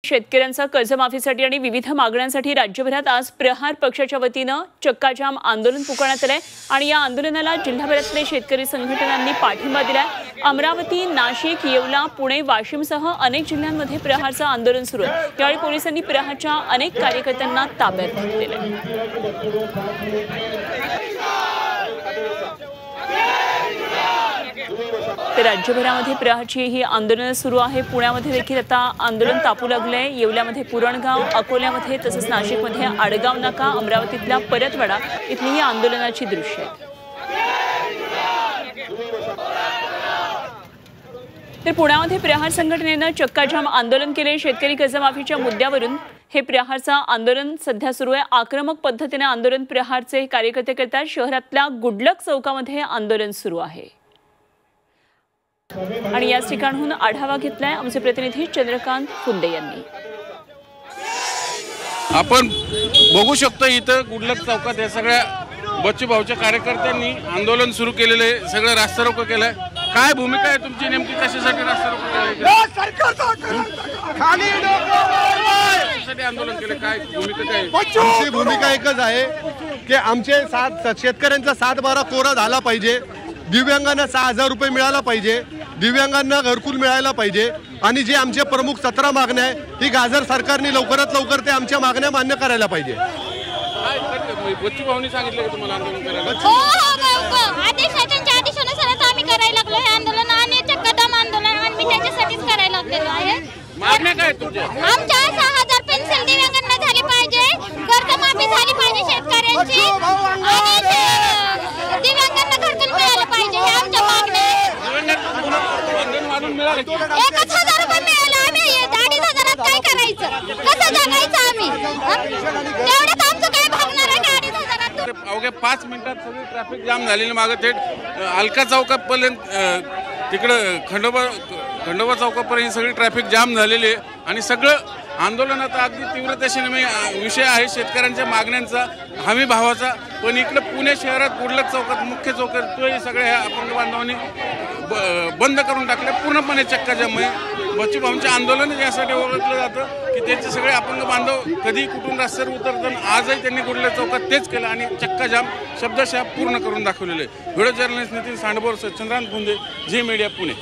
शेतकऱ्यांचा कर्जमाफीसाठी आणि विविध मागण्यांसाठी राज्यभरात आज प्रहार पक्षाच्या वतीनं चक्काजाम आंदोलन पुकारण्यात आलंय आणि या आंदोलनाला जिल्हाभरातले शेतकरी संघटनांनी पाठिंबा दिलाय। अमरावती, नाशिक, येवला, पुणे, वाशिमसह अनेक जिल्ह्यांमध्ये प्रहारचं आंदोलन सुरू आहे। त्यावेळी पोलिसांनी प्रहारच्या अनेक कार्यकर्त्यांना ताब्यात घेतलेलं तर राज्यभरामध्ये प्रहारची ही आंदोलन सुरू आहे। पुण्यामध्ये देखील आता आंदोलन तापू लागलंय। येवल्यामध्ये पुरणगाव, अकोल्यामध्ये तसंच नाशिकमध्ये आडगाव नाका, अमरावतीतला परतवाडा इथली ही आंदोलनाची दृश्य आहेत। तर पुण्यामध्ये प्रहार संघटनेनं चक्काजाम आंदोलन केले। शेतकरी कर्जमाफीच्या मुद्द्यावरून हे प्रहारचं आंदोलन सध्या सुरू आहे। आक्रमक पद्धतीने आंदोलन प्रहारचे कार्यकर्ते करतात। शहरातल्या गुडलक चौकामध्ये आंदोलन सुरू आहे आणि याच ठिकाणहून आढावा घेतलाय आमचे प्रतिनिधी चंद्रकांत फुंदे यांनी। आपण बघू शकतो इथं गुडलक चौकात या सगळ्या बच्चूभाऊच्या कार्यकर्त्यांनी आंदोलन सुरू केलेलं आहे। सगळं रास्ता रोको केलंय। काय भूमिका आहे तुमची नेमकी, कशासाठी रास्ता रोको केलं, आंदोलन केलं, काय भूमिका काय? आमची भूमिका एकच आहे की आमचे शेतकऱ्यांचा 7/12 कोरा झाला पाहिजे। दिव्यांगांना 6,000 रुपये मिळाला पाहिजे। दिव्यांगांना घरकुल मिळायला पाहिजे आणि जे आमचे प्रमुख 17 मागण्या आहे ही गाजर सरकारने लवकरात लवकर ते आमच्या मागण्या मान्य करायला पाहिजे। बच्चूभाऊंनी सांगितलं की तुम्हाला आंदोलन करायला? आदेशानुसार आम्ही करायला लागलो हे आंदोलन आणि चक्काजाम आंदोलन आम्ही त्याच्यासाठीच करायला लागलेलो आहे। मागण्या काय तुमच्या? आमच्या 6,000 पेन्शन दिव्यांगांना झाली पाहिजे, कर्जमाफी झाली पाहिजे शेतकऱ्यांची आणि दिव्यांगांना घरकुल मिळालं पाहिजे। हे आमच्या मागण्या आहेत। 1,000 रुपये मिळाले, आम्ही 2,500 काय करायचं, कसं जगायचं आम्ही? तेवढ्यात आमचं काय भागणार आहे? 2,500 अवघ्या 5 मिनिटात सगळी ट्रॅफिक जाम झालेली। मागे थेट अलका चौकापर्यंत तिकडं खंडोबा चौकापर्यंत सगळी ट्रॅफिक जाम झालेली आहे आणि सगळं आंदोलन आता अगदी तीव्रतेने विषय आहे शेतकऱ्यांच्या मागण्यांचा, हमी भावाचा। पण इकडे पुणे शहरात गुडलक चौकात मुख्य चौकात तो सगळ्या अपंग बांधवांनी बंद करून टाकले पूर्णपणे चक्काजाम आहे। बच्चूभाऊंचे आंदोलन यासाठी ओळखलं जातं की त्यांचे सगळे अपंग बांधव कधी कुठून रस्त्यावर उतरतात, आजही त्यांनी गुडलक चौकात तेच केलं आणि चक्काजाम शब्दशः पूर्ण करून दाखवलेले। Video journalist Nitin Sandbor, Chandrakant Phunde, Zee media, Pune.